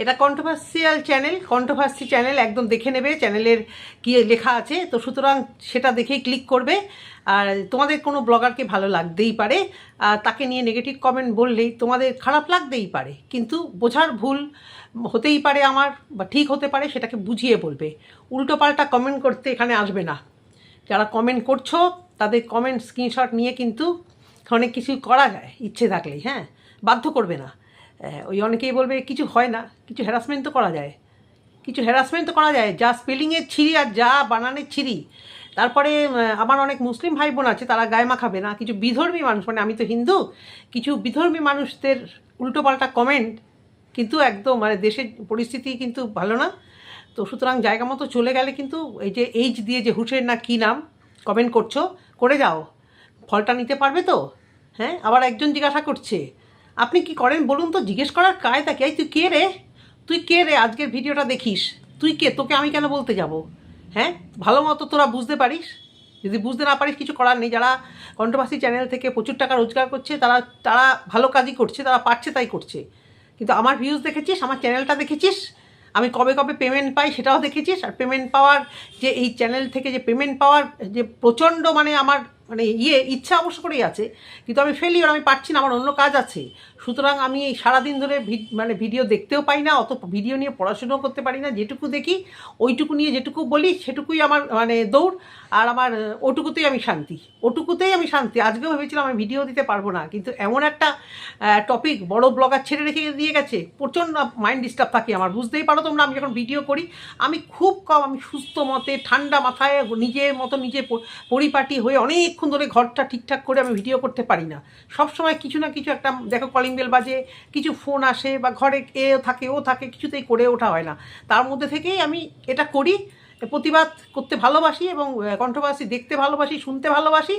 এটা controversial channel, controversy channel, একদম দেখে নেবে চ্যানেলের কী লেখা আছে। তো সুতরাং সেটা দেখেই ক্লিক করবে। আর তোমাদের কোনো ব্লগারকে ভালো লাগতেই পারে, আর তাকে নিয়ে নেগেটিভ কমেন্ট বললেই তোমাদের খারাপ লাগতেই পারে, কিন্তু বোঝার ভুল হতেই পারে আমার, বা ঠিক হতে পারে, সেটাকে বুঝিয়ে বলবে। উল্টোপাল্টা কমেন্ট করতে এখানে আসবে না। যারা কমেন্ট করছো তাদের কমেন্ট স্ক্রিনশট নিয়ে কিন্তু অনেক কিছু করা যায় ইচ্ছে থাকলেই, হ্যাঁ, বাধ্য করবে না। ওই অনেকেই বলবে কিছু হয় না, কিছু হ্যারাসমেন্ট তো করা যায়, কিছু হ্যারাসমেন্ট তো করা যায়, যা স্পেলিংয়ের ছিরি আর যা বানানের ছিরি। তারপরে আমার অনেক মুসলিম ভাই বোন আছে, তারা গায়ে মাখাবে না। কিছু বিধর্মী মানুষ, মানে আমি তো হিন্দু, কিছু বিধর্মী মানুষদের উল্টোপাল্টা কমেন্ট কিন্তু একদম মানে দেশের পরিস্থিতি কিন্তু ভালো না। তো সুতরাং জায়গা মতো চলে গেলে কিন্তু এই যে এইচ দিয়ে যে হুসেন না কী নাম কমেন্ট করছো, করে যাও, ফলটা নিতে পারবে তো। হ্যাঁ, আবার একজন জিজ্ঞাসা করছে আপনি কি করেন বলুন তো, জিজ্ঞেস করার কায়দা কি? তুই কে রে, তুই কে রে, আজকের ভিডিওটা দেখিস, তুই কে, তোকে আমি কেন বলতে যাব? হ্যাঁ, ভালো মতো তোরা বুঝতে পারিস, যদি বুঝতে না পারিস কিছু করার নেই। যারা কন্ট্রোভার্সি চ্যানেল থেকে প্রচুর টাকা রোজগার করছে, তারা তারা ভালো কাজই করছে, তারা পারছে তাই করছে। কিন্তু আমার ভিউজ দেখেছিস, আমার চ্যানেলটা দেখেছিস, আমি কবে কবে পেমেন্ট পাই সেটাও দেখেছিস। আর পেমেন্ট পাওয়ার যে এই চ্যানেল থেকে যে পেমেন্ট পাওয়ার যে প্রচণ্ড মানে আমার মানে ইচ্ছা অবশ্য করেই আছে, কিন্তু আমি ফেলিওর, আমি পারছি না, আমার অন্য কাজ আছে। সুতরাং আমি এই সারাদিন ধরে মানে ভিডিও দেখতেও পাই না, অত ভিডিও নিয়ে পড়াশুনোও করতে পারি না। যেটুকু দেখি ওইটুকু নিয়ে যেটুকু বলি সেটুকুই আমার মানে দৌড়, আর আমার ওটুকুতেই আমি শান্তি, ওটুকুতেই আমি শান্তি। আজকেও ভেবেছিলাম আমি ভিডিও দিতে পারবো না, কিন্তু এমন একটা টপিক বড় ব্লগার ছেড়ে রেখে দিয়ে গেছে, প্রচণ্ড মাইন্ড ডিস্টার্ব থাকে আমার। বুঝতেই পারো তোমরা, আমি যখন ভিডিও করি আমি খুব কম, আমি সুস্থ মতে ঠান্ডা মাথায় নিজের মতো নিজে পরিপাটি হয়ে অনেকক্ষণ ধরে ঘরটা ঠিকঠাক করে আমি ভিডিও করতে পারি না। সবসময় কিছু না কিছু একটা, দেখো কলিং বেল বাজে, কিছু ফোন আসে, বা ঘরে থাকে ও থাকে, কিছুতেই করে ওঠা হয় না। তার মধ্যে থেকেই আমি এটা করি, প্রতিবাদ করতে ভালোবাসি, এবং কন্ট্রোভার্সি দেখতে ভালোবাসি, শুনতে ভালোবাসি,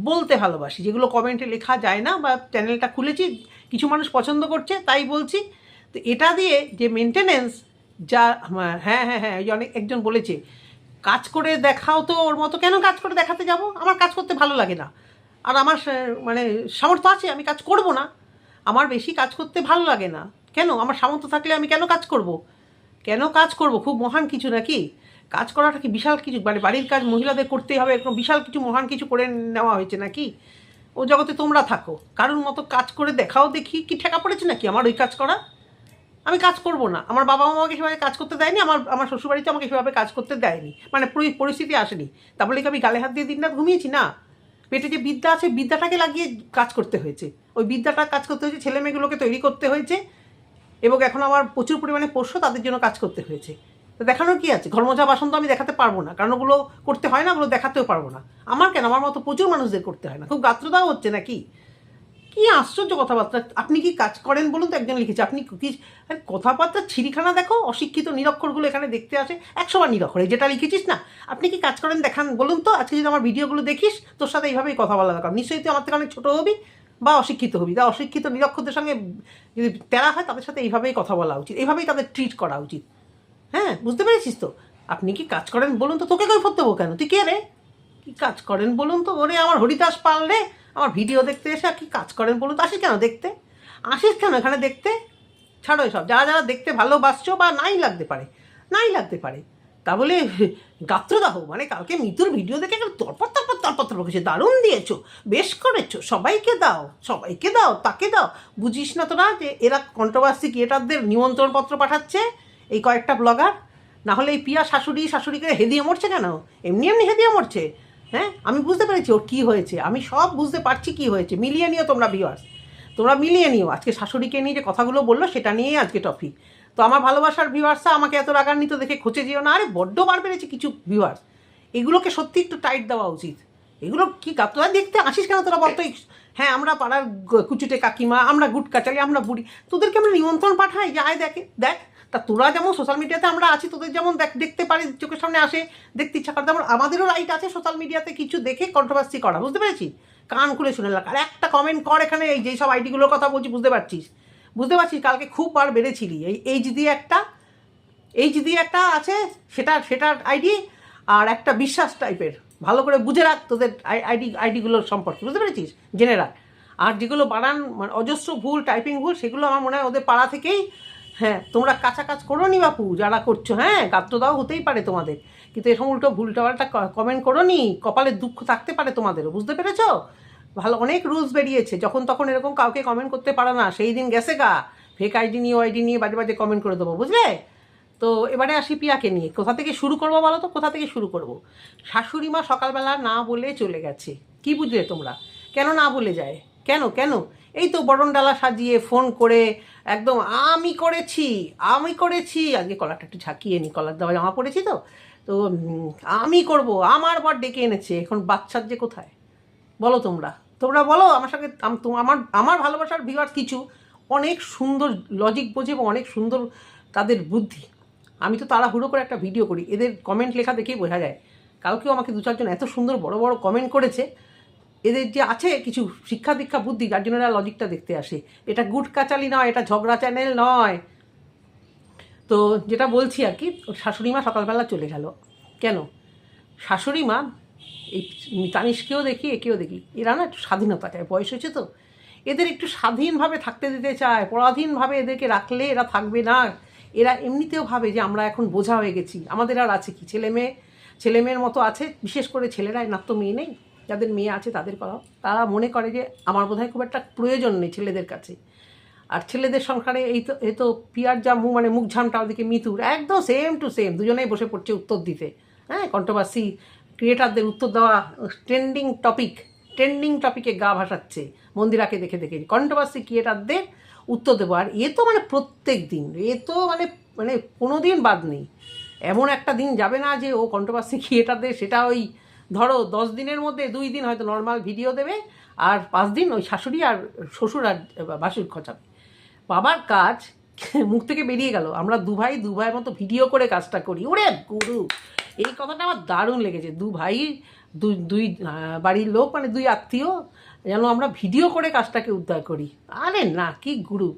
বলতে ভালোবাসি, যেগুলো কমেন্টে লেখা যায় না। বা চ্যানেলটা খুলেছি, কিছু মানুষ পছন্দ করছে তাই বলছি। তো এটা দিয়ে যে মেনটেনেন্স, যা হ্যাঁ হ্যাঁ হ্যাঁ, অনেক একজন বলেছে কাজ করে দেখাও, তো ওর মতো কেন কাজ করে দেখাতে যাব? আমার কাজ করতে ভালো লাগে না, আর আমার মানে সামর্থ্য আছে, আমি কাজ করব না। আমার বেশি কাজ করতে ভালো লাগে না কেন? আমার সামর্থ্য থাকলে আমি কেন কাজ করব? কেন কাজ করব? খুব মহান কিছু নাকি? কাজ করাটা কি বিশাল কিছু, মানে বাড়ির কাজ মহিলাদের করতেই হবে এরকম বিশাল কিছু মহান কিছু করে নেওয়া হয়েছে নাকি? ও জগতে তোমরা থাকো, কারোর মতো কাজ করে দেখাও দেখি, কি ঠেকা পড়েছে নাকি আমার ওই কাজ করা? আমি কাজ করব না। আমার বাবা মা আমাকে সেভাবে কাজ করতে দেয়নি, আমার শ্বশুরবাড়িতে আমাকে সেভাবে কাজ করতে দেয়নি, মানে পরিস্থিতি আসেনি। তা বলে কি আমি গালে হাত দিয়ে দিনরাত ঘুমিয়েছি? না, পেটে যে বিদ্যা আছে বিদ্যাটাকে লাগিয়ে কাজ করতে হয়েছে, ওই বিদ্যাটা কাজ করতে হয়েছে, ছেলে মেয়েগুলোকে তৈরি করতে হয়েছে, এবং এখন আমার প্রচুর পরিমাণে পোষ্য, তাদের জন্য কাজ করতে হয়েছে। তো দেখানোর কি আছে? ঘর মোছা বাসন তো আমি দেখাতে পারবো না, কারণ ওগুলো করতে হয় না, ওগুলো দেখাতেও পারবো না। আমার কেন, আমার মতো প্রচুর মানুষদের করতে হয় না। খুব গাত্রদাও হচ্ছে নাকি? কি আশ্চর্য কথাবার্তা! আপনি কি কাজ করেন বলুন তো, একজন লিখেছে আপনি কি কথাবার্তা ছিরিখানা দেখো, অশিক্ষিত নিরক্ষরগুলো এখানে দেখতে আসে, 100বার নিরক্ষর, যেটা লিখেছিস না, আপনি কি কাজ করেন দেখান বলুন তো। আজকে যদি আমার ভিডিওগুলো দেখিস, তোর সাথে এইভাবেই কথা বলা দরকার। নিশ্চয়ই তুই আমার থেকে অনেক ছোটো হবি বা অশিক্ষিত হবি, তা অশিক্ষিত নিরক্ষরদের সঙ্গে যদি তেরা হয়, তাদের সাথে এইভাবেই কথা বলা উচিত, এইভাবেই তাদের ট্রিট করা উচিত। হ্যাঁ, বুঝতে পেরেছিস তো? আপনি কি কাজ করেন বলুন তো, তোকে কৈফিয়ত দেবো কেন? তুই কে রে? কি কাজ করেন বলুন তো? ওরে আমার হরিদাস পাল রে, আমার ভিডিও দেখতে এসে আর কি কাজ করেন বলুন তো? আসিস কেন দেখতে? আসিস কেন এখানে দেখতে? ছাড়ো এসব। যারা যারা দেখতে ভালোবাসছো, বা নাই লাগতে পারে, নাই লাগতে পারে, তা বলে গাত্রদাহ, মানে কালকে মিতুর ভিডিও দেখে তরপর তরপর তরপর তরপর কিছু দারুণ দিয়েছো, বেশ করেছো, সবাইকে দাও, সবাইকে দাও, তাকে দাও। বুঝিস না তোরা যে এরা কন্ট্রোভার্সি ক্রিয়েটারদের নিমন্ত্রণপত্র পাঠাচ্ছে, এই কয়েকটা ব্লগার? না হলে এই পিয়া শাশুড়িকে হেদিয়ে মরছে কেন? এমনি এমনি হেদিয়ে মরছে? হ্যাঁ, আমি বুঝতে পেরেছি ওর কী হয়েছে, আমি সব বুঝতে পারছি কী হয়েছে। মিলিয়ে নিও তোমরা ভিউয়ার্স, তোমরা মিলিয়ে নিও। আজকে শাশুড়িকে নিয়ে যে কথাগুলো বললো, সেটা নিয়েই আজকে টপিক। তো আমার ভালোবাসার ভিউয়ার্সরা আমাকে এত রাগান্বিত দেখে খোঁচে যেও না। আরে বড্ড বার বেড়েছে কিছু ভিউয়ার্স, এগুলোকে সত্যি একটু টাইট দেওয়া উচিত। এগুলো কি তোরা দেখতে আসিস কেন তোরা বলতো? হ্যাঁ, আমরা পাড়ার কুচুটে কাকিমা, আমরা গুটকা চাই, আমরা বুড়ি, তোদেরকে আমরা নিমন্ত্রণ পাঠাই যে আয় দেখে দেখ। তা তোরা যেমন সোশ্যাল মিডিয়াতে আমরা আছি, তোদের যেমন দেখতে পারি, চোখের সামনে আসে, দেখতে ইচ্ছা করে, তেমন আমাদেরও রাইট আছে সোশ্যাল মিডিয়াতে কিছু দেখে কন্ট্রোভার্সি করা। বুঝতে পেরেছি? কান খুলে শুনে লাগ। আর একটা কমেন্ট কর এখানে, এই যেই সব আইডিগুলোর কথা বলছি, বুঝতে পারছিস? কালকে খুব বার বেড়েছিলি। এই এইচ দিয়ে একটা আছে, সেটার আইডি, আর একটা বিশ্বাস টাইপের। ভালো করে বুঝে রাখ তোদের আইডিগুলোর সম্পর্কে, বুঝতে পেরেছিস? জেনে রাখ। আর যেগুলো বানান মানে অজস্র ভুল, টাইপিং ভুল, সেগুলো আমার মনে হয় ওদের পাড়া থেকেই হ্যাঁ, তোমরা কাঁচা কাজ করো নি বাপু, যারা করছো, হ্যাঁ গাত্র দাও হতেই পারে তোমাদের, কিন্তু এরকম উল্টো ভুলটাপাল্টা কমেন্ট করো নি, কপালের দুঃখ থাকতে পারে তোমাদেরও, বুঝতে পেরেছো? ভালো, অনেক রুলস বেরিয়েছে, যখন তখন এরকম কাউকে কমেন্ট করতে পারো না, সেই দিন গেছে গা, ফেক আইডি নিয়ে আইডি নিয়ে বাজে বাজে কমেন্ট করে দেবো, বুঝলে? তো এবারে আসি পিয়াকে নিয়ে, কোথা থেকে শুরু করবো বলো তো, কোথা থেকে শুরু করবো? শাশুড়ি মা সকালবেলা না বলে চলে গেছে, কি বুঝলে তোমরা? কেন না বলে যায়? কেন কেন? এই তো বরণডালা সাজিয়ে ফোন করে একদম আমি করেছি, আমি করেছি, আজকে কলারটা একটু ঝাঁকিয়ে নি, কলার দেওয়া জামা পড়েছি তো, তো আমি করব, আমার বর ডেকে এনেছে, এখন বাচ্চার যে কোথায় বলো তোমরা? তোমরা বলো আমার সঙ্গে, আমার আমার ভালোবাসার ভিউয়ার্স কিছু অনেক সুন্দর লজিক বোঝে এবং অনেক সুন্দর তাদের বুদ্ধি। আমি তো তাড়াহুড়ো করে একটা ভিডিও করি, এদের কমেন্ট লেখা দেখেই বোঝা যায়। কালকেও আমাকে দু চারজন এত সুন্দর বড় বড় কমেন্ট করেছে, এদের যে আছে কিছু শিক্ষা দীক্ষা বুদ্ধি, যার জন্য এরা লজিকটা দেখতে আসে। এটা গুড কাচালি নয়, এটা ঝগড়া চ্যানেল নয়। তো যেটা বলছি আর কি, শাশুড়ি মা সকালবেলা চলে গেল কেন? শাশুড়ি মা এই তানিশকেও দেখি, একেও দেখি, এরা না একটু স্বাধীনতা চায়, বয়স হয়েছে তো, এদের একটু স্বাধীনভাবে থাকতে দিতে চায়, পরাধীনভাবে এদেরকে রাখলে এরা থাকবে না। এরা এমনিতেও ভাবে যে আমরা এখন বোঝা হয়ে গেছি, আমাদের আর আছে কি, ছেলে মেয়ের মতো আছে, বিশেষ করে ছেলেরা, এনার তো মেয়ে নেই, যাদের মেয়ে আছে তাদের কথা, তারা মনে করে যে আমার বোধহয় খুব একটা প্রয়োজন নেই ছেলেদের কাছে। আর ছেলেদের সংসারে এই তো পিয়ার যা মানে মুখ ঝামটা, ওদিকে মিতুর একদম সেম টু সেম, দুজনেই বসে পড়ছে উত্তর দিতে। হ্যাঁ, কন্ট্রোভার্সি ক্রিয়েটারদের উত্তর দেওয়া, ট্রেন্ডিং টপিকে গা ভাসাচ্ছে মন্দিরাকে দেখে দেখে, কন্ট্রোভার্সি ক্রিয়েটারদের উত্তর দেবো। আর এ তো মানে প্রত্যেক দিন, এ তো মানে মানে কোনো দিন বাদ নেই, এমন একটা দিন যাবে না যে ও কন্ট্রোভার্সি ক্রিয়েটারদের, সেটা ওই ধরো 10 দিনের মধ্যে 2 দিন হয়তো নর্মাল ভিডিও দেবে, আর 5 দিন ওই শাশুড়ি আর শ্বশুর আর বাসুর খচাবে। বাবার কাজ মুখ থেকে বেরিয়ে গেল, আমরা দু ভাইয়ের মতো ভিডিও করে কাজটা করি। ওরে গুরু, এই কথাটা আমার দারুণ লেগেছে, দুই বাড়ির লোক, মানে দুই আত্মীয় যেন আমরা ভিডিও করে কাজটাকে উদ্ধার করি। আরে না, কি গুরু!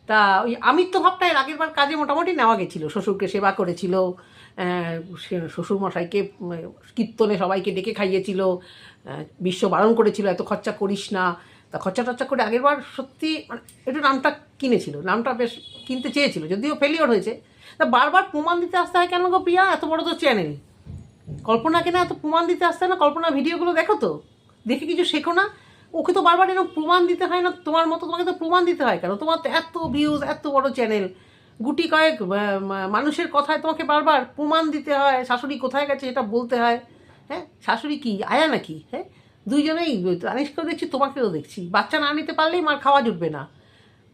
তা ওই আমিত্ব ভাবটা এর আগের বার কাজে মোটামুটি নেওয়া গেছিলো, শ্বশুরকে সেবা করেছিল, শ্বশুরমশাইকে কীর্তনে সবাইকে ডেকে খাইয়েছিল, বিশ্ব বারণ করেছিল এত খরচা করিস না। তা খরচা টরচা করে আগের বার সত্যি মানে একটু নামটা কিনেছিল, নামটা বেশ কিনতে চেয়েছিল, যদিও ফেলিওর হয়েছে। তা বারবার প্রমাণ দিতে আসতে হয় কেন গো প্রিয়া? এত বড় তো চ্যানেল, কল্পনাকে না এত প্রমাণ দিতে আসতে হয় না? কল্পনা ভিডিওগুলো দেখো তো, দেখে কিছু শেখো না? ওকে তো বারবার এরকম প্রমাণ দিতে হয় না? তোমার মতো তোমাকে তো প্রমাণ দিতে হয় কেন? তোমার তো এত ভিউজ, এত বড় চ্যানেল, গুটি কয়েক মানুষের কথায় তোমাকে বারবার প্রমাণ দিতে হয়, শাশুড়ি কোথায় গেছে এটা বলতে হয়। হ্যাঁ, শাশুড়ি কি আয়া নাকি? হ্যাঁ, দুইজনেই, তানিশকেও দেখছি তোমাকেও দেখছি, বাচ্চা না নিতে পারলেই মার খাওয়া জুটবে না।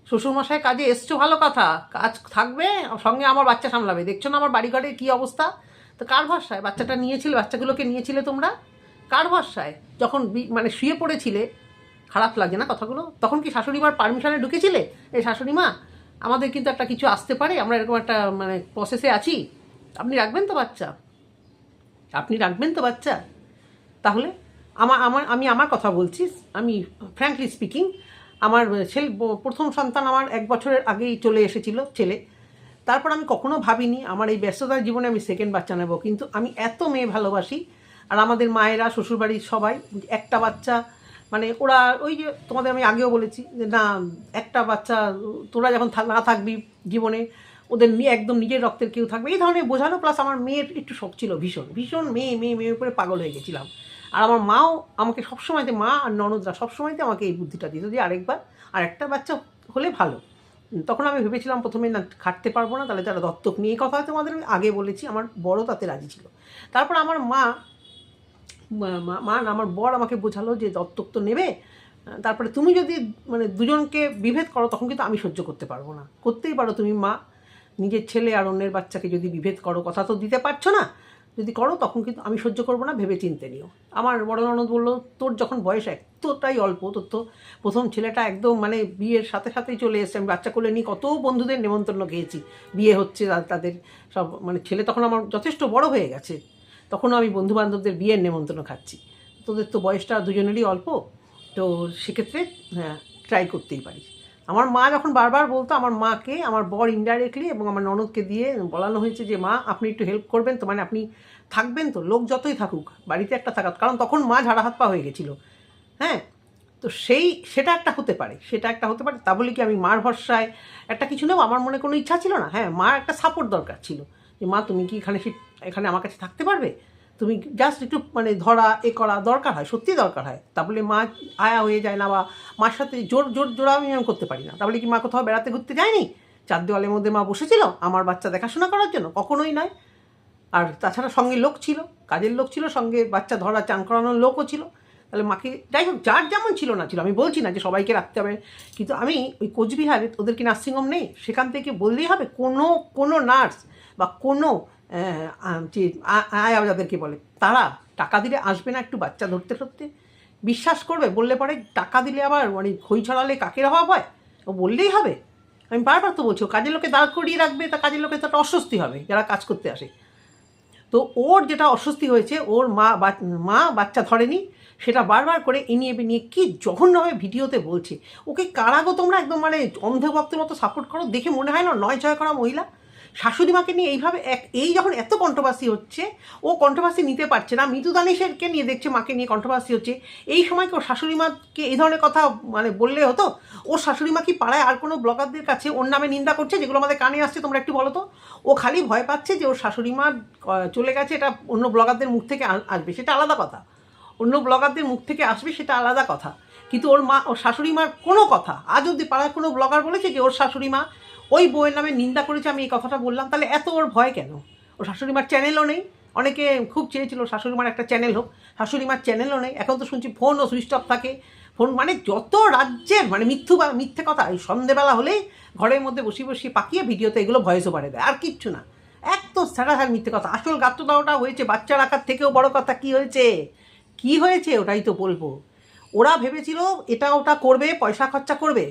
শ্বশুরমশাই কাজে এসছো ভালো কথা, কাজ থাকবে, সঙ্গে আমার বাচ্চা সামলাবে, দেখছো না আমার বাড়িঘরের কী অবস্থা। তো কার ভরসায় বাচ্চাটা নিয়েছিলে, বাচ্চাগুলোকে নিয়েছিলে তোমরা? কার ভরসায়? যখন মানে শুয়ে পড়েছিলে, খারাপ লাগে না কথাগুলো? তখন কি শাশুড়ি মার পারমিশনে ঢুকেছিলে? এই শাশুড়ি মা, আমাদের কিন্তু একটা কিছু আসতে পারে, আমরা এরকম একটা মানে প্রসেসে আছি, আপনি রাখবেন তো বাচ্চা? আপনি রাখবেন তো বাচ্চা? তাহলে আমি আমার কথা বলছি, আমি ফ্র্যাঙ্কলি স্পিকিং, আমার প্রথম সন্তান আমার 1 বছরের আগেই চলে এসেছিল, ছেলে। তারপর আমি কখনো ভাবিনি আমার এই ব্যস্ততার জীবনে আমি সেকেন্ড বাচ্চা নেব, কিন্তু আমি এত মেয়ে ভালোবাসি। আর আমাদের মায়েরা, শ্বশুরবাড়ির সবাই একটা বাচ্চা, মানে ওরা ওই যে তোমাদের আমি আগেও বলেছি যে না, একটা বাচ্চা তোরা যখন না থাকবি জীবনে, ওদের একদম নিজের রক্তের কেউ থাকবে, এই ধরনের বোঝানো। প্লাস আমার মেয়ের একটু শখ ছিল ভীষণ ভীষণ, মেয়ে উপরে পাগল হয়ে গেছিলাম। আর আমার মাও আমাকে সবসময়তে, মা আর ননদরা সবসময়তে আমাকে এই বুদ্ধিটা দিত যে আরেকটা বাচ্চা হলে ভালো। তখন আমি ভেবেছিলাম প্রথমে না, খাটতে পারবো না, তাহলে তারা দত্তক নিয়ে, কথা হয়তো আমাদের আমি আগে বলেছি, আমার বড় তাতে রাজি ছিল। তারপর আমার আমার বর আমাকে বোঝালো যে দত্তক তো নেবে, তারপরে তুমি যদি মানে দুজনকে বিভেদ করো, তখন কিন্তু আমি সহ্য করতে পারবো না। করতেই পারো তুমি মা, নিজের ছেলে আর অন্যের বাচ্চাকে যদি বিভেদ করো, কথা তো দিতে পারছো না, যদি করো তখন কিন্তু আমি সহ্য করবো না, ভেবে চিনতে নিও। আমার বড় ননদ বললো, তোর যখন বয়স এতটাই অল্প, তোর তো প্রথম ছেলেটা একদম মানে বিয়ের সাথে সাথেই চলে এসছে, আমি বাচ্চা কোলে নিয়ে কত বন্ধুদের নেমন্তন্ন খেয়েছি, বিয়ে হচ্ছে তাদের সব, মানে ছেলে তখন আমার যথেষ্ট বড় হয়ে গেছে, তখনও আমি বন্ধুবান্ধবদের বিয়ের নেমন্তন্ন খাচ্ছি। তোদের তো বয়সটা দুজনেরই অল্প, তো সেক্ষেত্রে হ্যাঁ ট্রাই করতেই পারিস। আমার মা যখন বারবার বলতো, আমার মাকে আমার বর ইনডাইরেক্টলি এবং আমার ননদকে দিয়ে বলানো হয়েছে যে মা আপনি একটু হেল্প করবেন তো, মানে আপনি থাকবেন তো, লোক যতই থাকুক বাড়িতে একটা থাকা, কারণ তখন মা ঝাড়া হাত পা হয়ে গেছিলো। হ্যাঁ, তো সেটা একটা হতে পারে, তা বলে কি আমি মার ভরসায় একটা কিছু নেবো? আমার মনে কোনো ইচ্ছা ছিল না। হ্যাঁ, মার একটা সাপোর্ট দরকার ছিল, যে মা তুমি কি এখানে আমার কাছে থাকতে পারবে, তুমি জাস্ট একটু মানে ধরা করা দরকার হয়, সত্যি দরকার হয়। তা বলে মা আয়া হয়ে যায় না, বা মার সাথে জোড়া আমি করতে পারি না। তা বলে কি মা কোথাও বেড়াতে ঘুরতে যায়নি? 4 দেওয়ালের মধ্যে মা বসেছিল আমার বাচ্চা দেখাশোনা করার জন্য? কখনোই নয়। আর তাছাড়া সঙ্গে লোক ছিল, কাজের লোক ছিল, সঙ্গে বাচ্চা ধরা চান করানোর লোকও ছিল। তাহলে মাকে যাই হোক, যার যেমন ছিল না ছিল, আমি বলছি না যে সবাইকে রাখতে হবে, কিন্তু আমি ওই কোচবিহারে ওদের কি নার্সিংহোম নেই, সেখান থেকে বললেই হবে কোনো নার্স বা কোনো যে আয়া যাদেরকে বলে, তারা টাকা দিলে আসবে না একটু বাচ্চা ধরতে? বিশ্বাস করবে? বললে পরে টাকা দিলে আবার মানে খই ছড়ালে কাকের অভাব হয়, ও বললেই হবে? আমি বারবার তো বলছি, কাজের লোকে দাঁড় করিয়ে রাখবে, তা কাজের লোকে তো একটা অস্বস্তি হবে যারা কাজ করতে আসে। তো ওর যেটা অস্বস্তি হয়েছে, ওর মা বাচ্চা ধরেনি, সেটা বারবার করে এনিয়ে বেনিয়ে কি জঘন্যভাবে ভিডিওতে বলছে। ওকে কারাগো তোমরা একদম মানে অন্ধভক্তের মতো সাপোর্ট করো, দেখে মনে হয় না নয় ছয় করা মহিলা। শাশুড়ি মাকে নিয়ে এইভাবে যখন এত কন্ট্রোভার্সি হচ্ছে, ও কন্ট্রোভার্সি নিতে পারছে না, মৃদু দানেশেরকে নিয়ে দেখছে মাকে নিয়ে কন্ট্রোভার্সি হচ্ছে, এই সময় ওর শাশুড়ি মাকে এই ধরনের কথা মানে বললে হতো? ওর শাশুড়ি মা কি পাড়ায় আর কোনো ব্লগারদের কাছে ওর নামে নিন্দা করছে, যেগুলো আমাদের কানে আসছে? তোমরা একটু বলো তো। ও খালি ভয় পাচ্ছে যে ওর শাশুড়ি মা চলে গেছে, এটা অন্য ব্লগারদের মুখ থেকে আসবে, সেটা আলাদা কথা। অন্য ব্লগারদের মুখ থেকে আসবে সেটা আলাদা কথা, কিন্তু ওর শাশুড়ি মার কোনো কথা আজ অব্দি পাড়ায় কোনো ব্লগার বলেছে যে ওর শাশুড়ি মা ওই বউয়ের নামে নিন্দা করেছে? আমি এই কথাটা বললাম, তাহলে এত ওর ভয় কেন? ওর শাশুড়ি মার চ্যানেলও নেই। অনেকে খুব চেয়েছিল শাশুড়ি মার একটা চ্যানেল হোক, শাশুড়ি মার চ্যানেলও নেই। এখন তো শুনছি ফোনও সুইচ অফ থাকে। ফোন মানে যত রাজ্যের মানে মিথ্যে কথা, এই সন্ধেবেলা হলেই ঘরের মধ্যে বসিয়ে পাকিয়ে ভিডিওতে এগুলো ভয়েস ওভারে দেয়, আর কিচ্ছু না। একদম স্যারাসার মিথ্যে কথা। আসল গাত্র দাওয়াটা হয়েছে বাচ্চা রাখার থেকেও বড় কথা কি হয়েছে ওটাই তো বলবো। ওরা ভেবেছিল এটা ওটা করবে, পয়সা খরচা করবে,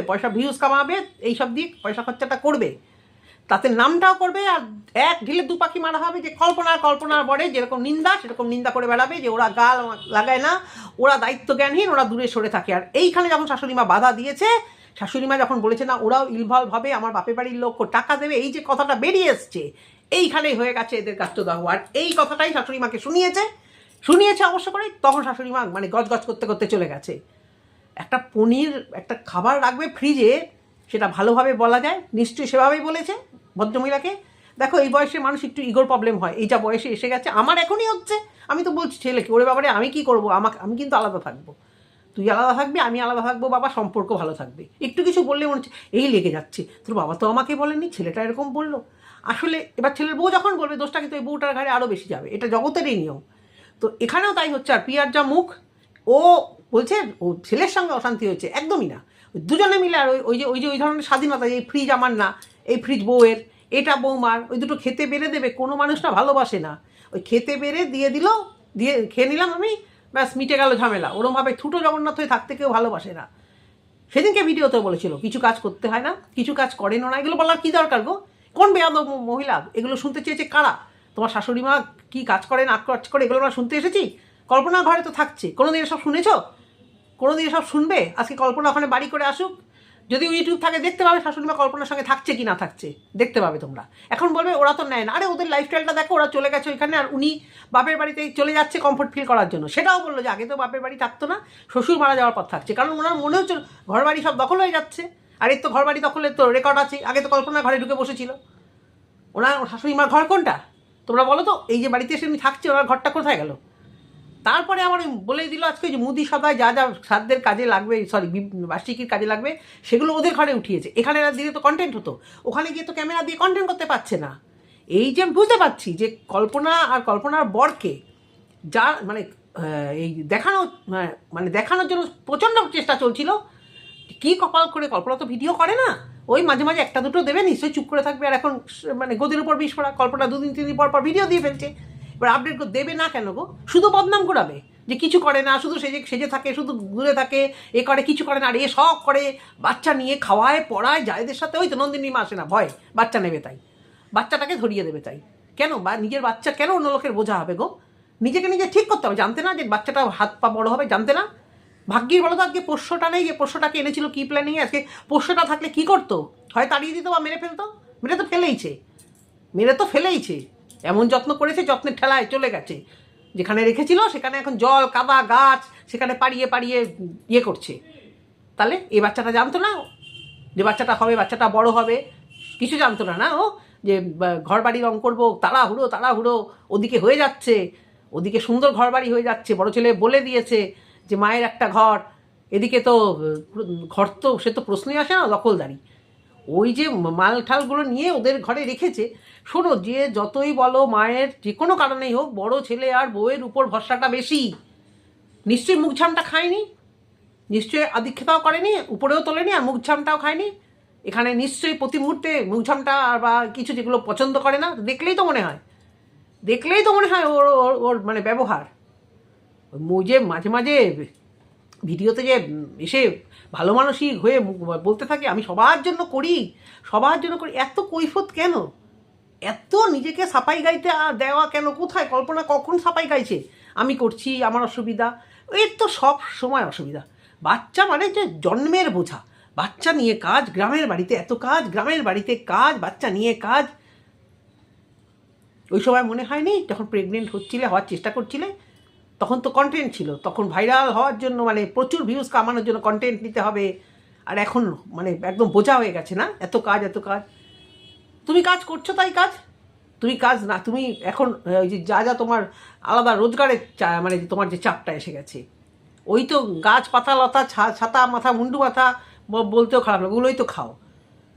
পয়সা ভিউজ কামাবে, এইসব দিয়ে পয়সা খরচাটা করবে, তাতে নামটাও করবে, আর এক ঢিলে দু পাখি মারা হবে, যে কল্পনার বরে যেরকম নিন্দা সেরকম নিন্দা করে বেড়াবে, যে ওরা গাল লাগায় না, ওরা দায়িত্ব জ্ঞানহীন, ওরা দূরে সরে থাকে। আর এইখানে যখন শাশুড়ি মা বাধা দিয়েছে, শাশুড়ি মা যখন বলেছে না ওরাও ইনভলভ হবে, আমার বাপের বাড়ির লোক টাকা দেবে, এই যে কথাটা বেরিয়ে এসছে, এইখানেই হয়ে গেছে এদের কাষ্টদাহ। আর এই কথাটাই শাশুড়ি মাকে শুনিয়েছে অবশ্য করে, তখন শাশুড়ি মা মানে গজগজ করতে চলে গেছে। একটা পনির একটা খাবার রাখবে ফ্রিজে, সেটা ভালোভাবে বলা যায়, নিশ্চয়ই সেভাবেই বলেছে ভদ্রমহিলাকে। দেখো এই বয়সে মানুষ একটু ইগোর প্রবলেম হয়, এই যা বয়সে এসে গেছে, আমার এখনই হচ্ছে। আমি তো বলছি ছেলেকে, ওরে বাবারে আমি কি করবো, আমি কিন্তু আলাদা থাকবো, তুই আলাদা থাকবি, আমি আলাদা থাকবো, বাবা সম্পর্ক ভালো থাকবে। একটু কিছু বললে মনে হচ্ছে এই লেগে যাচ্ছে, তোর বাবা তো আমাকে বলেনি, ছেলেটা এরকম বললো। আসলে এবার ছেলের বউ যখন বলবে, দোষটা কিন্তু ওই বউটার ঘাড়ে আরও বেশি যাবে, এটা জগতেরই নিয়ম। তো এখানেও তাই হচ্ছে। আর প্রিয়ার যা মুখ, ও বলছে ও ছেলের সঙ্গে অশান্তি হয়েছে, একদমই না। দুজনে মিলে আর ওই ধরনের স্বাধীনতা, এই ফ্রিজ আমার না, এই ফ্রিজ বউয়ের, এটা বৌমার, ওই দুটো খেতে বেড়ে দেবে, কোনো মানুষ না ভালোবাসে না, ওই খেতে বেড়ে দিয়ে খেয়ে নিলাম আমি, ব্যাস মিটে গেল ঝামেলা। ওরমভাবে ছোটো জগন্নাথ হয়ে থাকতে কেউ ভালোবাসে না। সেদিনকে ভিডিওতে বলেছিল কিছু কাজ করতে হয় না, কিছু কাজ করেনও না, এগুলো বলার কী দরকার গো? কোন বেয়াদব মহিলা? এগুলো শুনতে চেয়েছে কারা? তোমার শাশুড়ি মা কী কাজ করে না কাজ করে এগুলো আমরা শুনতে এসেছি? কল্পনা ঘরে তো থাকছে, কোনোদিন এসব শুনেছ? কোনোদিন এসব শুনবে? আজকে কল্পনা ওখানে বাড়ি করে আসুক, যদি ইউটিউব থাকে দেখতে পাবে শাশুড়ি মা কল্পনার সঙ্গে থাকছে কি না থাকছে, দেখতে পাবে তোমরা। এখন বলবে ওরা তো নেয় না, আরে ওদের লাইফস্টাইলটা দেখো, ওরা চলে গেছে ওইখানে, আর উনি বাপের বাড়িতে চলে যাচ্ছে কমফোর্ট ফিল করার জন্য। সেটাও বললো যে আগে তো বাপের বাড়ি থাকতো না, শ্বশুর মারা যাওয়ার পর থাকছে, কারণ ওনার মনে হচ্ছে ঘর বাড়ি সব দখল হয়ে যাচ্ছে। আর এর তো ঘর বাড়ি দখলের তো রেকর্ড আছে, আগে তো কল্পনা ঘরে ঢুকে বসেছিল। ওনার শাশুড়ি মার ঘর কোনটা তোমরা বলো তো? এই যে বাড়িতে এসে উনি থাকছে, ওনার ঘরটা কোথায় গেল? তারপরে আমার বলে দিল আজকে যে মুদি সদায় যা যা সাধ্যের কাজে লাগবে, বার্ষিকীর কাজে লাগবে, সেগুলো ওদের ঘরে উঠিয়েছে। এখানে দিলে তো কন্টেন্ট হতো, ওখানে গিয়ে তো ক্যামেরা দিয়ে কন্টেন্ট করতে পারছে না। এই যে আমি বুঝতে পারছি যে কল্পনার বরকে যা মানে এই দেখানোর জন্য প্রচণ্ড চেষ্টা চলছিল। কি কপাল করে, কল্পনা তো ভিডিও করে না, ওই মাঝে মাঝে একটা দুটো দেবে, নিশ্চয়ই চুপ করে থাকবে। আর এখন মানে গদির উপর বিষ পড়া, কল্পনা 2-3 দিন পর ভিডিও দিয়ে ফেলছে। এবার আপডেট দেবে না কেন গো? শুধু বদনাম করাবে যে কিছু করে না, শুধু সেজে থাকে, শুধু দূরে থাকে, এ করে কিছু করে না, আর এ সব করে, বাচ্চা নিয়ে খাওয়ায় পড়ায় জায়েদের সাথে। ওই তো নন্দিনী মা আসে না, ভয় বাচ্চা নেবে তাই, বাচ্চাটাকে ধরিয়ে দেবে তাই। কেন? বা নিজের বাচ্চা কেন অন্য লোকের বোঝা হবে গো? নিজেকে নিজে ঠিক করতে হবে, জানতে না যে বাচ্চাটা হাত পা বড় হবে, জানতে না? ভাগ্যের বলো তো আজকে পোষ্যটা নেই, যে পোষ্যটাকে এনেছিল কি প্ল্যানিংয়ে। আজকে পোষ্যটা থাকলে কি করতো? হয় তাড়িয়ে দিত বা মেরে ফেলতো। মেরে তো ফেলেইছে, এমন যত্ন করেছে, যত্নের ঠেলায় চলে গেছে। যেখানে রেখেছিল সেখানে এখন জল কাদা গাছ সেখানে পাড়িয়ে পাড়িয়ে ইয়ে করছে। তাহলে এই বাচ্চাটা জানতো না যে বাচ্চাটা হবে, বাচ্চাটা বড় হবে? কিছু জানতো না, না ও যে ঘর বাড়ি রং করবো, তাড়াহুড়ো তাড়াহুড়ো, ওদিকে হয়ে যাচ্ছে, ওদিকে সুন্দর ঘর বাড়ি হয়ে যাচ্ছে, বড় ছেলে বলে দিয়েছে যে মায়ের একটা ঘর, এদিকে তো ঘর তো সে তো প্রশ্নই আসে না, দখলদারি। ওই যে মাল ঠালগুলো নিয়ে ওদের ঘরে রেখেছে। শোনো, যে যতই বলো মায়ের যে কোনো কারণেই হোক বড় ছেলে আর বউয়ের উপর ভরসাটা বেশি। নিশ্চয়ই মুখঝামটা খায়নি, নিশ্চয়ই আদিক্ষেতাও করেনি, উপরেও তোলেনি, আর মুখঝামটাও খায়নি। এখানে নিশ্চয়ই প্রতি মুহূর্তে মুখঝামটা বা কিছু যেগুলো পছন্দ করে না, দেখলেই তো মনে হয়, দেখলেই তো মনে হয় ওর ওর ওর মানে ব্যবহার। যে মাঝে মাঝে ভিডিওতে যে এসে ভালো মানসিক হয়ে বলতে থাকে আমি সবার জন্য করি, সবার জন্য করি, এত কৈফত কেন? এত নিজেকে সাফাই গাইতে দেওয়া কেন? কোথায় কল্পনা কখন সাফাই গাইছে আমি করছি, আমার অসুবিধা? এর তো সব সময় অসুবিধা। বাচ্চা মানে যে জন্মের বোঝা, বাচ্চা নিয়ে কাজ, গ্রামের বাড়িতে এত কাজ, গ্রামের বাড়িতে কাজ, বাচ্চা নিয়ে কাজ। ওই সময় মনে হয়নি যখন প্রেগনেন্ট হচ্ছিলে, হওয়ার চেষ্টা করছিলে, তখন তো কন্টেন্ট ছিল, তখন ভাইরাল হওয়ার জন্য মানে প্রচুর ভিউজ কামানোর জন্য কন্টেন্ট নিতে হবে। আর এখন মানে একদম বোঝা হয়ে গেছে না, এত কাজ এত কাজ। তুমি কাজ করছো তাই কাজ, তুমি কাজ না, তুমি এখন ওই যে যা যা তোমার আলাদা রোজগারের মানে তোমার যে চাপটা এসে গেছে, ওই তো গাছ পাতা লতা ছাতা মাথা মুন্ডু মাথা বলতেও খারাপ লাগে, ওগুলোই তো খাও।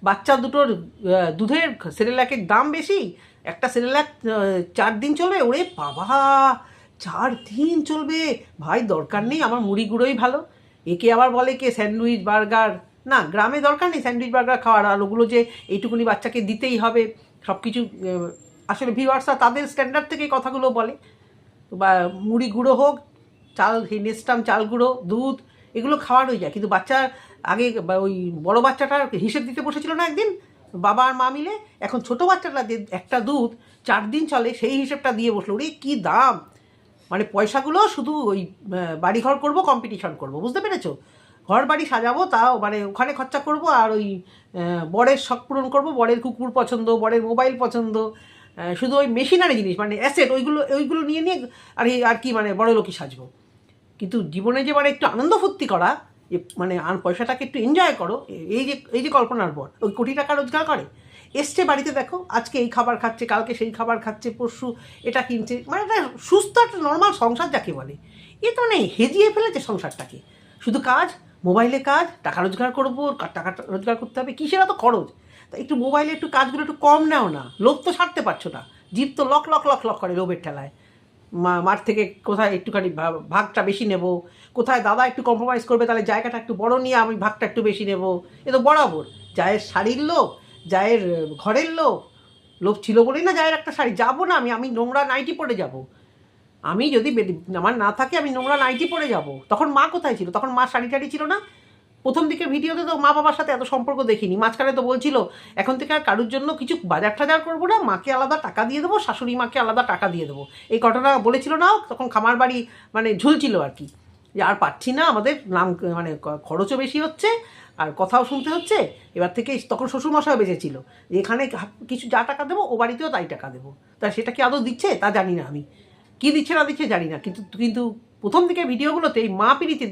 বাচ্চা দুটোর দুধের সেরেলাকের দাম বেশি, একটা সেরেলাক 4 দিন চলবে, ওরে বাবা 4 দিন চলবে ভাই, দরকার নেই, আমার মুড়ি গুঁড়োই ভালো। একে আবার বলে কে স্যান্ডউইচ বার্গার, না গ্রামে দরকার নেই স্যান্ডউইচ বার্গার খাওয়ার, আর ওগুলো যে এইটুকুনি বাচ্চাকে দিতেই হবে সব কিছু। আসলে ভিউয়ার্সরা তাদের স্ট্যান্ডার্ড থেকে কথাগুলো বলে। বা মুড়ি গুঁড়ো হোক, চাল নেস্টাম চাল গুঁড়ো, দুধ, এগুলো খাওয়ার হয়ে যায়। কিন্তু বাচ্চা আগে ওই বড় বাচ্চাটার হিসেব দিতে বসেছিল না একদিন বাবা আর মা মিলে, এখন ছোট বাচ্চাটা একটা দুধ 4 দিন চলে সেই হিসেবটা দিয়ে বসলো। ওরে কী দাম! মানে পয়সাগুলো শুধু ওই বাড়িঘর করব, কম্পিটিশন করব, বুঝতে পেরেছো? ঘর বাড়ি সাজাবো তাও মানে ওখানে খরচা করব, আর ওই বরের শখ পূরণ করবো, বরের কুকুর পছন্দ, বরের মোবাইল পছন্দ, শুধু ওই মেশিনারি জিনিস মানে অ্যাসেট, ওইগুলো নিয়ে নিয়ে আর কি মানে বড় লোকই সাজবো। কিন্তু জীবনে যে মানে একটু আনন্দ ফুর্তি করা, যে মানে পয়সাটাকে একটু এনজয় করো, এই যে কল্পনার বর ওই কোটি টাকা রোজগার করে এসছে বাড়িতে, দেখো আজকে এই খাবার খাচ্ছে, কালকে সেই খাবার খাচ্ছে, পরশু এটা কিনছে, মানে একটা সুস্থ একটা নর্মাল সংসার যাকে বলে। এ তো নেই, হেজিয়ে ফেলেছে সংসারটাকে। শুধু কাজ, মোবাইলে কাজ, টাকা রোজগার করবো, টাকা রোজগার করতে হবে, কিসের এত খরচ? তা একটু মোবাইলে একটু কাজগুলো একটু কম নাও না, লোভ তো সারতে পারছো না, জীব তো লক লক লক লক করে লোভের ঠেলায়। মার থেকে কোথায় একটুখানি ভাগটা বেশি নেব, কোথায় দাদা একটু কম্প্রোমাইজ করবে তাহলে জায়গাটা একটু বড় নিয়ে আমি ভাগটা একটু বেশি নেব, এ তো বরাবর। জায়ের শাড়ির লোভ, জায়ের ঘরের লোভ ছিল বলেই না জায়ের একটা শাড়ি। যাবো না আমি নোংরা নাইটি পরে যাব, আমি যদি আমার না থাকে আমি নোংরা নাইটি পরে যাব। তখন মা কোথায় ছিল? তখন মা শাড়ি টাড়ি ছিল না। প্রথম দিকের ভিডিওতে তো মা বাবার সাথে এত সম্পর্ক দেখিনি, মাঝখানে তো বলছিল এখন থেকে আর কারোর জন্য কিছু বাজার টাজার করবো না, মাকে আলাদা টাকা দিয়ে দেবো, শাশুড়ি মাকে আলাদা টাকা দিয়ে দেবো, এই ঘটনা বলেছিল না। তখন খামার বাড়ি মানে ঝুলছিল আর কি, যে আর পাচ্ছি না, আমাদের নাম মানে খরচও বেশি হচ্ছে আর কথাও শুনতে হচ্ছে। এবার থেকে তখন শ্বশুরমশাইও বেঁচেছিল, যে এখানে কিছু যা টাকা দেবো ও বাড়িতেও তাই টাকা দেবো। তা সেটা কি আদৌ দিচ্ছে তা জানি না, আমি কী দিচ্ছে না দিচ্ছে জানি না, কিন্তু কিন্তু প্রথম দিকের ভিডিওগুলোতে এই মা পিড়িতে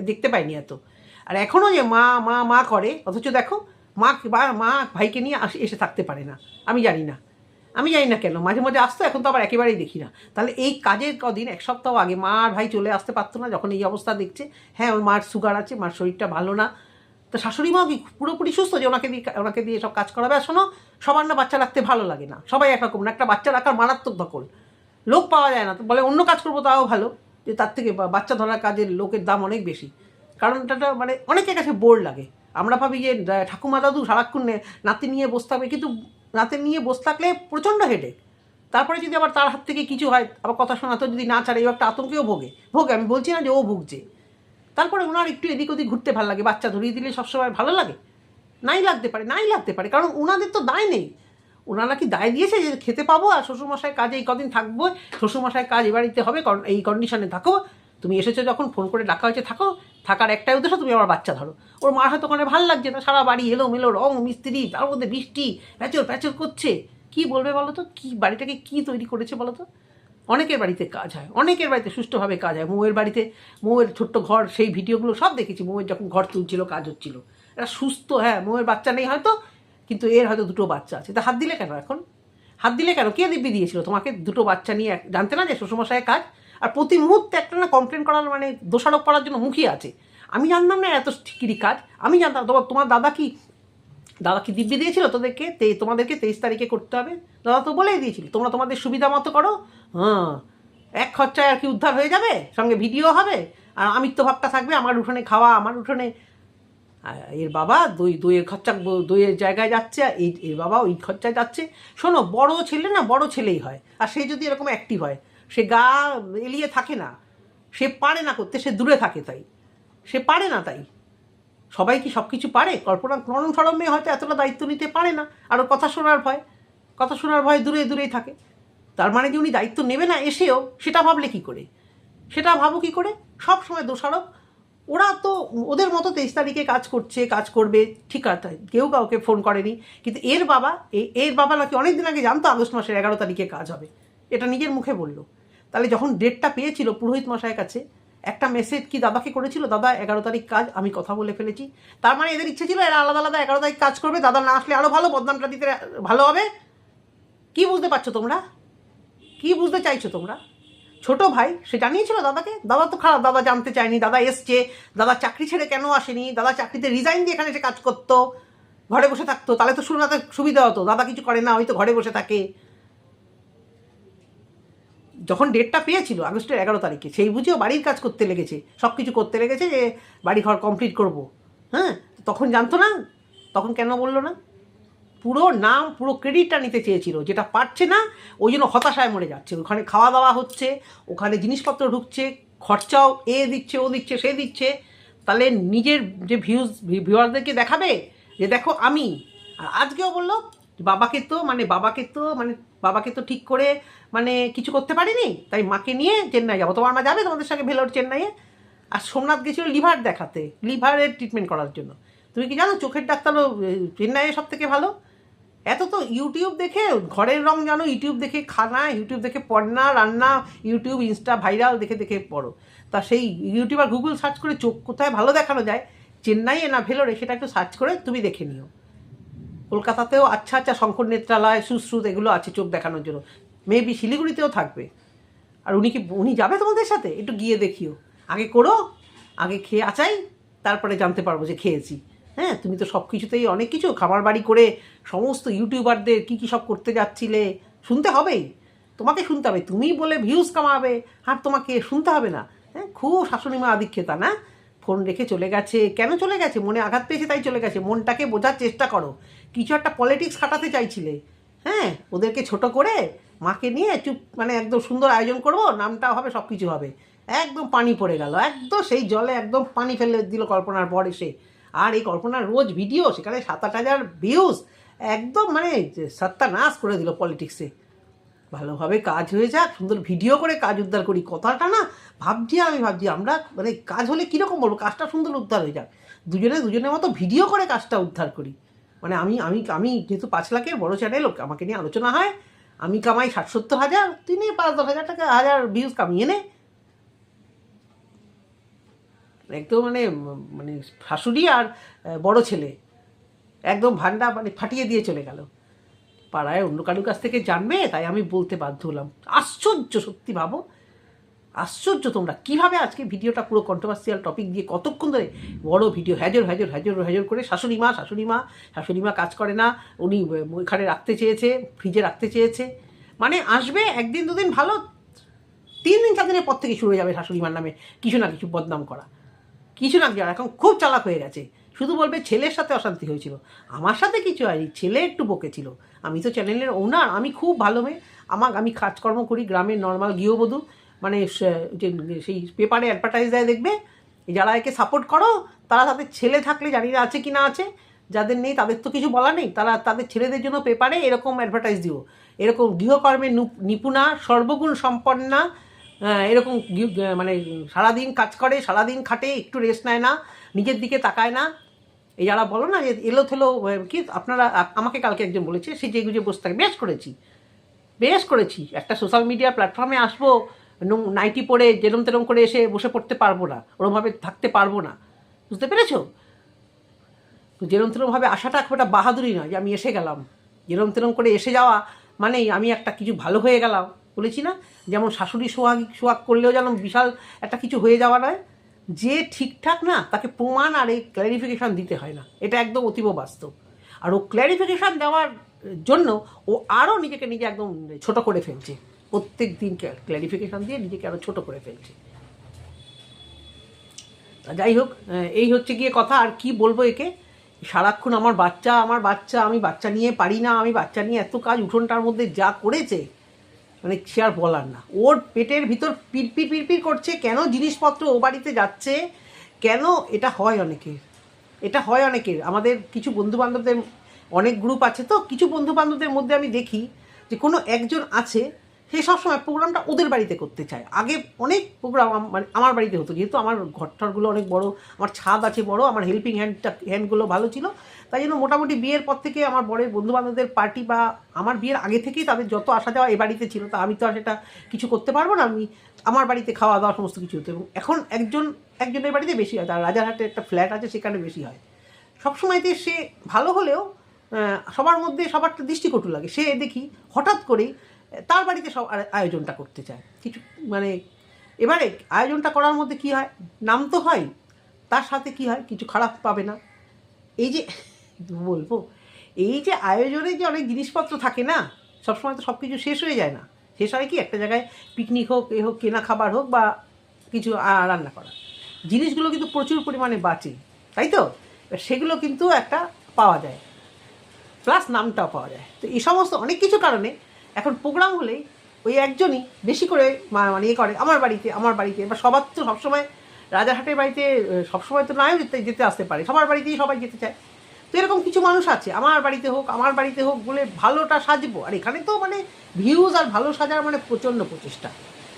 দেখতে পাইনি এত। আর এখনও যে মা মা মা করে, অথচ দেখো মা ভাইকে নিয়ে এসে থাকতে পারে না। আমি জানি না কেন, মাঝে মাঝে আসতো, এখন তো আবার একেবারেই দেখি না। তাহলে এই কাজের কদিন এক সপ্তাহ আগে মা আর ভাই চলে আসতে পারতো না, যখন এই অবস্থা দেখছে। হ্যাঁ, ওর মার সুগার আছে, মার শরীরটা ভালো না, তো শাশুড়ি মাও কি পুরোপুরি সুস্থ যে ওনাকে দিয়ে সব কাজ করাবে? আর শোনো, সবার না বাচ্চা রাখতে ভালো লাগে না, সবাই একরকম না, একটা বাচ্চা রাখার মারাত্মক ধকল, লোক পাওয়া যায় না। তো বলে অন্য কাজ করবো তাও ভালো, যে তার থেকে বাচ্চা ধরার কাজের লোকের দাম অনেক বেশি। কারণ এটা মানে অনেকের কাছে বোর লাগে। আমরা ভাবি যে ঠাকুমা দাদু সারাক্ষণ নাতি নিয়ে বসে থাকবে, কিন্তু নাতি নিয়ে বসে থাকলে প্রচণ্ড হেডেক। তারপরে যদি আবার তার হাত থেকে কিছু হয়, আবার কথা শোনাতে যদি না ছাড়ে, এই একটা আতঙ্কেও ভোগে, আমি বলছি না যে ও ভুগছে। তারপরে ওনার একটু এদিক ওদিক ঘুরতে ভালো লাগে, বাচ্চা ধরিয়ে দিলে সবসময় ভালো লাগে? নাই লাগতে পারে, কারণ ওনাদের তো দায় নেই। ওনারা কি দায় দিয়েছে যে খেতে পাবো আর শ্বশুরমশাই কাজে এই কদিন থাকবো, শ্বশুরমশাই কাজ এ বাড়িতে হবে, কারণ এই কন্ডিশনে থাকো, তুমি এসেছো যখন ফোন করে ডাকা হয়েছে থাকো, থাকার একটাই উদ্দেশ্য তুমি আমার বাচ্চা ধরো। ওর মার হয়তো ওখানে ভালো লাগছে না, সারা বাড়ি এলোমেলো রং মিস্ত্রি, তার মধ্যে বৃষ্টি প্যাচর প্যাচর করছে, কি বলবে বলো তো? কি বাড়িটাকে কি তৈরি করেছে বলো তো? অনেকের বাড়িতে কাজ হয়, অনেকের বাড়িতে সুষ্ঠুভাবে কাজ হয়। মৌয়ের বাড়িতে, মৌয়ের ছোট্ট ঘর, সেই ভিডিওগুলো সব দেখেছি। মৌয়ের যখন ঘর তুলছিল, কাজ হচ্ছিল, এরা সুস্থ। হ্যাঁ, মৌয়ের বাচ্চা নেই হয়তো, কিন্তু এর হয়তো 2টো বাচ্চা আছে। তা হাত দিলে কেন এখন? হাত দিলে কেন? কে দিব্যি দিয়েছিল তোমাকে 2টো বাচ্চা নিয়ে? জানতে না যে শ্বশুরমশাইয়ের কাজ? আর প্রতি মুহূর্তে একটা না কমপ্লেন করার, মানে দোষারোপ করার জন্য মুখিয়ে আছে। আমি জানতাম না এত ঠিকিরি কাজ, আমি জানতাম। তোমার দাদা কি দিব্যি দিয়েছিল তোদেরকে, তোমাদেরকে 23 তারিখে করতে হবে? দাদা তো বলেই দিয়েছিল তোমরা তোমাদের সুবিধা মতো করো। হ্যাঁ, এক খরচায় আর কি উদ্ধার হয়ে যাবে, সঙ্গে ভিডিও হবে, আর আমিত্ব ভাবটা থাকবে, আমার উঠোনে খাওয়া, আমার উঠোনে। এর বাবা দইয়ের খরচা, দইয়ের জায়গায় যাচ্ছে, এর বাবা ওই খরচায় যাচ্ছে। শোনো, বড় ছেলে না বড় ছেলেই হয়, আর সে যদি এরকম অ্যাক্টিভ হয়, সে গা এলিয়ে থাকে না, সে পারে না করতে, সে দূরে থাকে, তাই সে পারে না। তাই সবাই কি সব কিছু পারে? কল্পনা নরম সরম মেয়ে হয়তো এতটা দায়িত্ব নিতে পারে না, আর ওর কথা শোনার ভয় দূরেই থাকে। তার মানে যে উনি দায়িত্ব নেবে না এসেও, সেটা ভাবলে কি করে? সেটা ভাবো কি করে? সব সময় দোষারোপ। ওরা তো ওদের মতো 23 তারিখে কাজ করবে, ঠিক আছে, কেউ কাউকে ফোন করেনি। কিন্তু এর বাবা নাকি অনেক দিন আগে জানতো আগস্ট মাসের 11 তারিখে কাজ হবে, এটা নিজের মুখে বলল। তাহলে যখন ডেটটা পেয়েছিল পুরোহিত মশাইয়ের কাছে, একটা মেসেজ কি দাদাকে করেছিল, দাদা 11 তারিখ কাজ, আমি কথা বলে ফেলেছি। তার মানে এদের ইচ্ছে ছিল এরা আলাদা আলাদা 11 তারিখ কাজ করবে, দাদা না আসলে আরও ভালো, বদনামটা দিতে ভালো হবে। কি বুঝতে পারছো তোমরা? কি বুঝতে চাইছো তোমরা? ছোট ভাই সে জানিয়েছিল দাদাকে? দাদা তো খারাপ, দাদা জানতে চায়নি, দাদা এসছে, দাদা চাকরি ছেড়ে কেন আসেনি, দাদা চাকরিতে রিজাইন দিয়ে এখানে এসে কাজ করতো, ঘরে বসে থাকতো, তাহলে তো শোনাতে সুবিধা হতো। দাদা কিছু করে না, হয়তো ঘরে বসে থাকে। যখন ডেটটা পেয়েছিল আগস্টের 11 তারিখে, সেই বুঝেও বাড়ির কাজ করতে লেগেছে, সব কিছু করতে লেগেছে, যে বাড়ি ঘর কমপ্লিট করব। হ্যাঁ, তখন জানতো না? তখন কেন বললো না? পুরো ক্রেডিটটা নিতে চেয়েছিল, যেটা পারছে না, ওই জন্য হতাশায় মরে যাচ্ছে। ওখানে খাওয়া দাওয়া হচ্ছে, ওখানে জিনিসপত্র ঢুকছে, খরচাও এ দিচ্ছে, ও দিচ্ছে, সে দিচ্ছে। তাহলে নিজের যে ভিউয়ারদেরকে দেখাবে যে দেখো আমি। আর আজকেও বললো বাবাকে তো ঠিক করে কিছু করতে পারিনি, তাই মাকে নিয়ে চেন্নাই যাবো। তোমার মা যাবে তোমাদের সঙ্গে ভেলোর চেন্নাইয়ে? আর সোমনাথ গেছিলো লিভার দেখাতে, লিভারের ট্রিটমেন্ট করার জন্য। তুমি কি জানো চোখের ডাক্তারও চেন্নাইয়ে সব থেকে ভালো? এত তো ইউটিউব দেখে ঘরের রং জানো, ইউটিউব দেখে খানা, ইউটিউব দেখে পড়না রান্না, ইউটিউব ইনস্টা ভাইরাল দেখে পড়ো। তা সেই ইউটিউব আর গুগল সার্চ করে চোখ কোথায় ভালো দেখানো যায়, চেন্নাইয়ে না ভেলোরে, সেটা একটু সার্চ করে তুমি দেখে নিও। কলকাতাতেও আচ্ছা শঙ্কর নেত্রালয়, সুশ্রুত এগুলো আছে চোখ দেখানোর জন্য। মেবি শিলিগুড়িতেও থাকবে। আর উনি যাবে তোমাদের সাথে? একটু গিয়ে দেখিও। আগে করো, আগে খেয়ে আচাই, তারপরে জানতে পারবো যে খেয়েছি। হ্যাঁ, তুমি তো সব কিছুতেই অনেক কিছু খাবার বাড়ি করে সমস্ত ইউটিউবারদের কী সব করতে যাচ্ছিলে, শুনতে হবেই, তোমাকে শুনতে হবে। তুমি বলে ভিউজ কামাবে, আর তোমাকে শুনতে হবে না? হ্যাঁ, খুব শাশুড়ি মা আদিক্ষেতা না? ফোন রেখে চলে গেছে, কেন চলে গেছে? মনে আঘাত পেয়েছে তাই চলে গেছে। মনটাকে বোঝার চেষ্টা করো। কিছু একটা পলিটিক্স খাটাতে চাইছিলে। হ্যাঁ, ওদেরকে ছোট করে মাকে নিয়ে চুপ, একদম সুন্দর আয়োজন করবো, নামটাও হবে, সব কিছু হবে। একদম পানি পড়ে গেল, একদম সেই জলে একদম পানি ফেলে দিল কল্পনার পর এসে। আর এই কল্পনার রোজ ভিডিও, সেখানে 7-8 হাজার ভিউজ, একদম সত্যানাশ করে দিল পলিটিক্সে। ভালোভাবে কাজ হয়ে যাক, সুন্দর ভিডিও করে কাজ উদ্ধার করি, কথাটা না ভাবছি আমরা কাজ হলে কীরকম বলবো, কাজটা সুন্দর উদ্ধার হয়ে যাক, দুজনের মতো ভিডিও করে কাজটা উদ্ধার করি। আমি যেহেতু 5 লাখের বড় চ্যানেল, আমাকে নিয়ে আলোচনা হয়, আমি কামাই 60-70 হাজার, তুই নিয়ে 5-10 হাজার টাকা হাজার ভিউজ কামিয়ে নে। একদম শাশুড়ি আর বড় ছেলে একদম ভান্ডা ফাটিয়ে দিয়ে চলে গেল। পাড়ায় অন্য কারুর কাছ থেকে জানবে, তাই আমি বলতে বাধ্য হলাম। আশ্চর্য, সত্যি ভাবো, আশ্চর্য তোমরা কীভাবে আজকে ভিডিওটা পুরো কন্ট্রোভার্সিয়াল টপিক দিয়ে কতক্ষণ ধরে বড় ভিডিও হ্যাজর করে শাশুড়ি মা কাজ করে না, উনি ওইখানে রাখতে চেয়েছে, ফ্রিজে রাখতে চেয়েছে। আসবে 1-2 দিন ভালো, 3 দিন 4 দিনের পর থেকে শুরু হয়ে যাবে শাশুড়ি মার নামে কিছু না কিছু বদনাম করা, কিছু না কিছু। এখন খুব চালাক হয়ে গেছে, শুধু বলবে ছেলের সাথে অশান্তি হয়েছিল, আমার সাথে কিছু হয়নি, ছেলে একটু বকেছিল। আমি তো চ্যানেলের ওনার, আমি খুব ভালো মেয়ে, আমি কাজকর্ম করি, গ্রামের নর্মাল গৃহবধূ, যে সেই পেপারে অ্যাডভার্টাইজ দেয় দেখবে, যারা একে সাপোর্ট করো তারা তাদের ছেলে থাকলে, জানি না আছে কি না আছে, যাদের নেই তাদের তো কিছু বলা নেই, তারা তাদের ছেলেদের জন্য পেপারে এরকম অ্যাডভার্টাইজ দিও, এরকম গৃহকর্মে নিপুণা, সর্বগুণ সম্পন্না, এরকম সারাদিন কাজ করে, সারাদিন খাটে, একটু রেস্ট নেয় না, নিজের দিকে তাকায় না। এই যারা বলো না যে এলো থেলো কি, আপনারা আমাকে কালকে একজন বলেছে সে যে গুজে বসে থাকে, বেশ করেছি, বেশ করেছি, একটা সোশ্যাল মিডিয়া প্ল্যাটফর্মে আসবো, নাইটি পরে যেরম তেরম করে এসে বসে পড়তে পারবো না, ওরমভাবে থাকতে পারবো না, বুঝতে পেরেছো? তো যেরম তেরমভাবে আসাটা খুব একটা বাহাদুরি নয় যে আমি এসে গেলাম, যেরম তেরম করে এসে যাওয়া মানেই আমি একটা কিছু ভালো হয়ে গেলাম, বলেছি না? যেমন শাশুড়ি সোহাগ করলেও যেন বিশাল একটা কিছু হয়ে যাওয়া নয়, যে ঠিকঠাক না তাকে প্রমাণ আর এই ক্ল্যারিফিকেশান দিতে হয় না, এটা একদম অতীব বাস্তব। আর ও ক্ল্যারিফিকেশান দেওয়ার জন্য ও আরও নিজেকে নিজে একদম ছোট করে ফেলছে, প্রত্যেক দিন ক্ল্যারিফিকেশান দিয়ে নিজেকে আরও ছোট করে ফেলছে। যাই হোক, এই হচ্ছে গিয়ে কথা। আর কি বলবো একে, সারাক্ষণ আমার বাচ্চা, আমি বাচ্চা নিয়ে পারি না, আমি বাচ্চা নিয়ে এত কাজ, উঠোনটার মধ্যে যা করেছে মানে সে আর বলার না। ওর পেটের ভিতর পিরপির করছে, কেন জিনিসপত্র ও বাড়িতে যাচ্ছে, কেন এটা হয় অনেকের। আমাদের কিছু বন্ধুবান্ধবদের অনেক গ্রুপ আছে, তো কিছু বন্ধুবান্ধবদের মধ্যে আমি দেখি যে কোনো একজন আছে, সে সবসময় প্রোগ্রামটা ওদের বাড়িতে করতে চায়। আগে অনেক প্রোগ্রাম মানে আমার বাড়িতে হতো, যেহেতু আমার ঘরটারগুলো অনেক বড়, আমার ছাদ আছে বড়, আমার হেল্পিং হ্যান্ডগুলো ভালো ছিল, তাই জন্য মোটামুটি বিয়ের পর থেকে আমার বরের বন্ধুবান্ধবদের পার্টি বা আমার বিয়ের আগে থেকেই তাদের যত আসা যাওয়া এ বাড়িতে ছিল, তা আমি তো আর সেটা কিছু করতে পারবো না, আমি আমার বাড়িতে খাওয়া দাওয়া সমস্ত কিছু হতো। এবং এখন একজনের বাড়িতে বেশি হয়, তার রাজারহাটে একটা ফ্ল্যাট আছে, সেখানে বেশি হয়। সবসময়তে সে ভালো হলেও সবার মধ্যে সবারটা দৃষ্টিকটু লাগে। সে দেখি হঠাৎ করেই তার বাড়িতে সব আয়োজনটা করতে চায় কিছু, মানে এবারে আয়োজনটা করার মধ্যে কি হয়, নাম তো হয়, তার সাথে কি হয়, কিছু খারাপ পাবে না। এই যে বলবো, এই যে আয়োজনে যে অনেক জিনিসপত্র থাকে না, সবসময় তো সব কিছু শেষ হয়ে যায় না। শেষ হয় কি, একটা জায়গায় পিকনিক হোক, এ হোক, কেনা খাবার হোক বা কিছু রান্না করা, জিনিসগুলো কিন্তু প্রচুর পরিমাণে বাঁচে, তাই তো? সেগুলো কিন্তু একটা পাওয়া যায়, প্লাস নামটাও পাওয়া যায়। তো এই সমস্ত অনেক কিছু কারণে এখন প্রোগ্রাম হলেই ওই একজনই বেশি করে মানে ইয়ে করে, আমার বাড়িতে বা সবার তো সবসময় রাজারহাটের বাড়িতে সবসময় তো নয় যেতে আসতে পারে, সবার বাড়িতেই সবাই যেতে চায়। তো এরকম কিছু মানুষ আছে, আমার বাড়িতে হোক বলে ভালোটা সাজবো। আর এখানে তো মানে ভিউজ আর ভালো সাজার মানে প্রচণ্ড প্রচেষ্টা,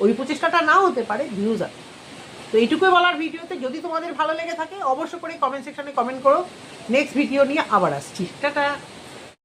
ওই প্রচেষ্টাটা নাও হতে পারে, ভিউজ আছে। তো এইটুকুই বলার ভিডিওতে। যদি তোমাদের ভালো লেগে থাকে অবশ্য করে কমেন্ট সেকশনে কমেন্ট করো। নেক্সট ভিডিও নিয়ে আবার আসছি, টাটা।